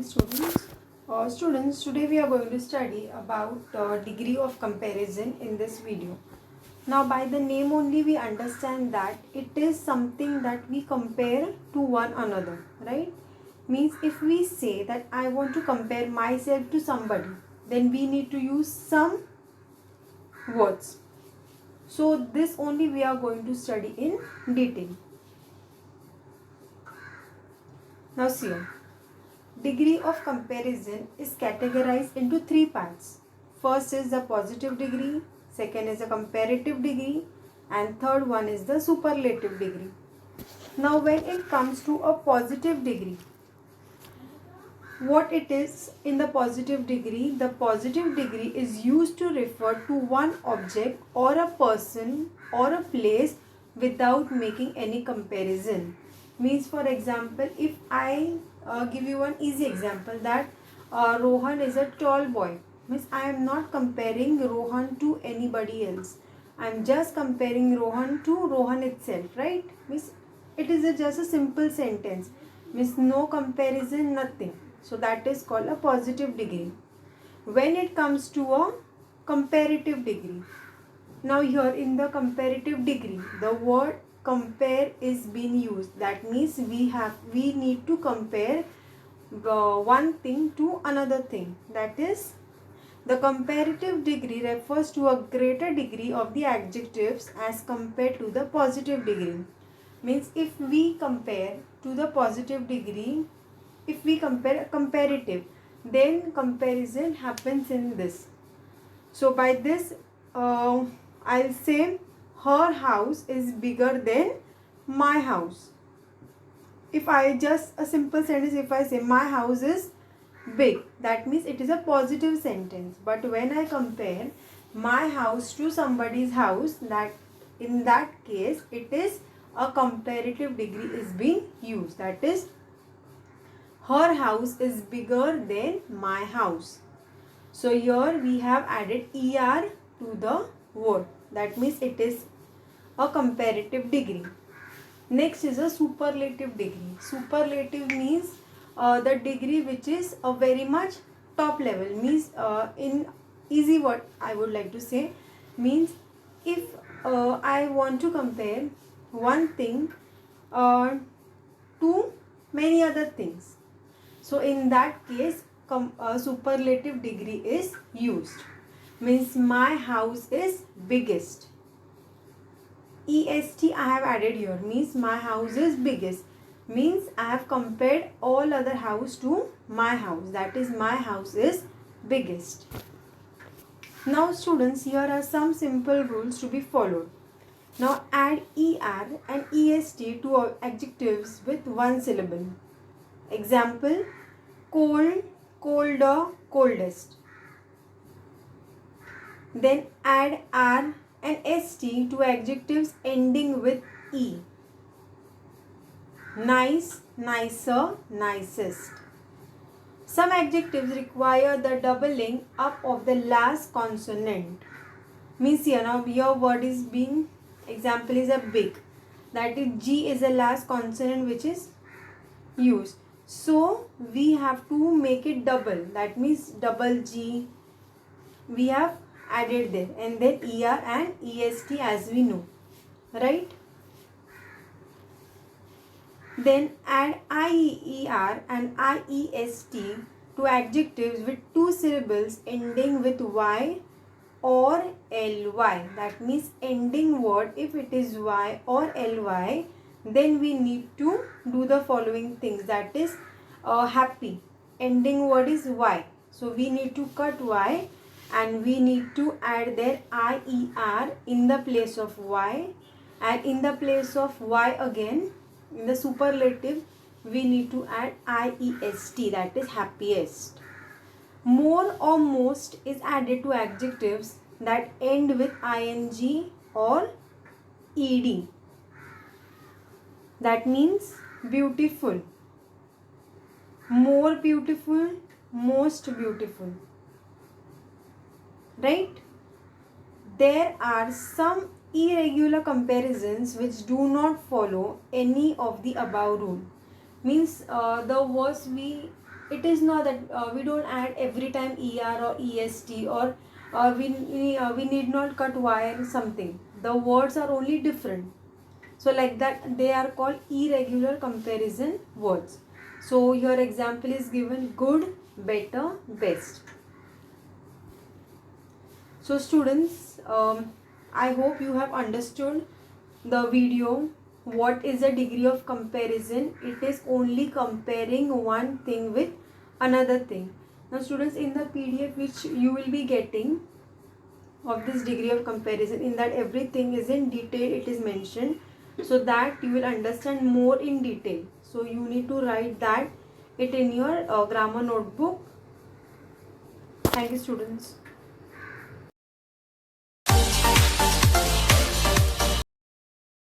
students. Students, today we are going to study about degree of comparison in this video. Now, by the name only we understand that it is something that we compare to one another, right? Means if we say that I want to compare myself to somebody, then we need to use some words. So, this only we are going to study in detail. Now, see. Degree of comparison is categorized into three parts. First is the positive degree, second is the comparative degree, and third one is the superlative degree. Now when it comes to a positive degree, what it is in the positive degree is used to refer to one object or a person or a place without making any comparison. Means, for example, if I give you one easy example that Rohan is a tall boy, means I am not comparing Rohan to anybody else. I am just comparing Rohan to Rohan itself, right? Means it is just a simple sentence. Means no comparison, nothing. So that is called a positive degree. When it comes to a comparative degree, now here in the comparative degree, the word compare is being used. That means we need to compare one thing to another thing. That is, the comparative degree refers to a greater degree of the adjectives as compared to the positive degree. Means if we compare to the positive degree, if we compare comparative, then comparison happens in this. So by this I'll say her house is bigger than my house. If I just a simple sentence, if I say my house is big, that means it is a positive sentence. But when I compare my house to somebody's house, that in that case it is a comparative degree is being used. That is, her house is bigger than my house. So here we have added er to the word. That means it is a comparative degree. Next is a superlative degree. Superlative means the degree which is a very much top level. Means in easy word I would like to say, means if I want to compare one thing to many other things, so in that case superlative degree is used. Means my house is biggest. est I have added here, means my house is biggest, means I have compared all other house to my house. That is, my house is biggest. Now students, here are some simple rules to be followed. Now add er and est to adjectives with one syllable. Example: cold, colder, coldest. Then add r and st to adjectives ending with e. Nice, nicer, nicest. Some adjectives require the doubling up of the last consonant. Means here now your word is being, example is a big. That is, G is the last consonant which is used. So we have to make it double. That means double G we have added there, and then er and est as we know, right? Then add IER and IEST to adjectives with two syllables ending with y or ly. That means ending word, if it is y or ly, then we need to do the following things. That is, happy, ending word is y, so we need to cut y and we need to add their IER in the place of y, and in the place of y again in the superlative we need to add IEST, that is happiest. More or most is added to adjectives that end with ing or ed. That means beautiful, more beautiful, most beautiful, right? There are some irregular comparisons which do not follow any of the above rule. Means the words we It is not that we don't add every time er or est, or we need not cut wire something. The words are only different. So like that, they are called irregular comparison words. So your example is given: good, better, best. So students, I hope you have understood the video. What is the degree of comparison? It is only comparing one thing with another thing. Now students, in the PDF which you will be getting of this degree of comparison, in that everything is in detail, it is mentioned, so that you will understand more in detail. So you need to write that it in your grammar notebook. Thank you students.